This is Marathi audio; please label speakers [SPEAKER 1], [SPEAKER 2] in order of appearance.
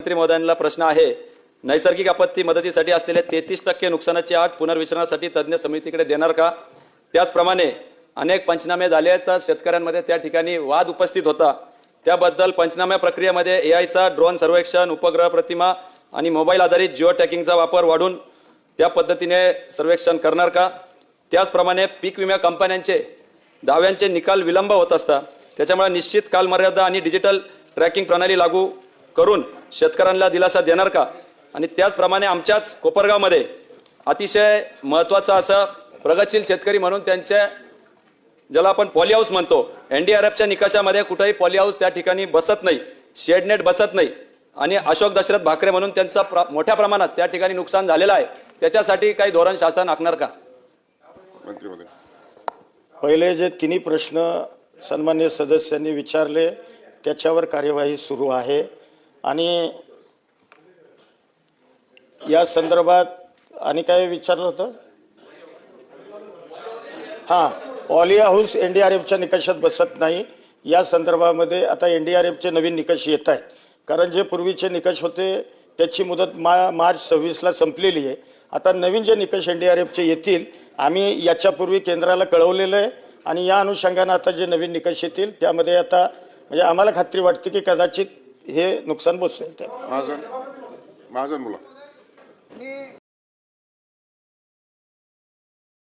[SPEAKER 1] मंत्री महोदयांना प्रश्न आहे, नैसर्गिक आपत्ती मदतीसाठी असलेल्या 33% नुकसानाची आठ पुनर्विचारणासाठी तज्ज्ञ समितीकडे देणार का? त्याचप्रमाणे अनेक पंचनामे झाले तर शेतकऱ्यांमध्ये त्या ठिकाणी वाद उपस्थित होता, त्याबद्दल पंचनामे प्रक्रियेमध्ये एआयचा ड्रोन सर्वेक्षण, उपग्रह प्रतिमा आणि मोबाईल आधारित जिओ टॅगिंगचा वापर वाढून त्या पद्धतीने सर्वेक्षण करणार का? त्याचप्रमाणे पीक विमा कंपन्यांचे दाव्यांचे निकाल विलंब होत असतात, त्याच्यामुळे निश्चित कालमर्यादा आणि डिजिटल ट्रॅकिंग प्रणाली लागू करून शेतकऱ्यांना दिलासा देणार का? आणि त्याचप्रमाणे आमच्याच कोपरगावमध्ये अतिशय महत्त्वाचं असं प्रगतशील शेतकरी म्हणून त्यांच्या ज्याला आपण पॉली हाऊस म्हणतो, एनडीआरएफच्या निकषामध्ये कुठेही पॉली हाऊस त्या ठिकाणी बसत नाही, शेडनेट बसत नाही आणि अशोक दशरथ भाकरे म्हणून त्यांचं मोठ्या प्रमाणात त्या ठिकाणी नुकसान झालेलं आहे, त्याच्यासाठी काही धोरण शासन आखणार का?
[SPEAKER 2] मंत्री महोदय,
[SPEAKER 3] पहिले जे तिन्ही प्रश्न सन्मान्य सदस्यांनी विचारले त्याच्यावर कार्यवाही सुरू आहे आणि या संदर्भात आणि काय विचारलं होतं? हां, पॉली हाऊस एनडीआरएफच्या निकषात बसत नाही, या संदर्भामध्ये आता एनडीआरएफचे नवीन निकष येत आहेत, कारण जे पूर्वीचे निकष होते त्याची मुदत मार्च 26ला संपलेली आहे. आता नवीन जे निकष एनडीआरएफचे येतील आम्ही याच्यापूर्वी केंद्राला कळवलेलं आहे आणि या अनुषंगानं आता जे नवीन निकष येतील त्यामध्ये आता म्हणजे आम्हाला खात्री वाटते की कदाचित हे नुकसान बसेल.
[SPEAKER 2] महाजन बोला.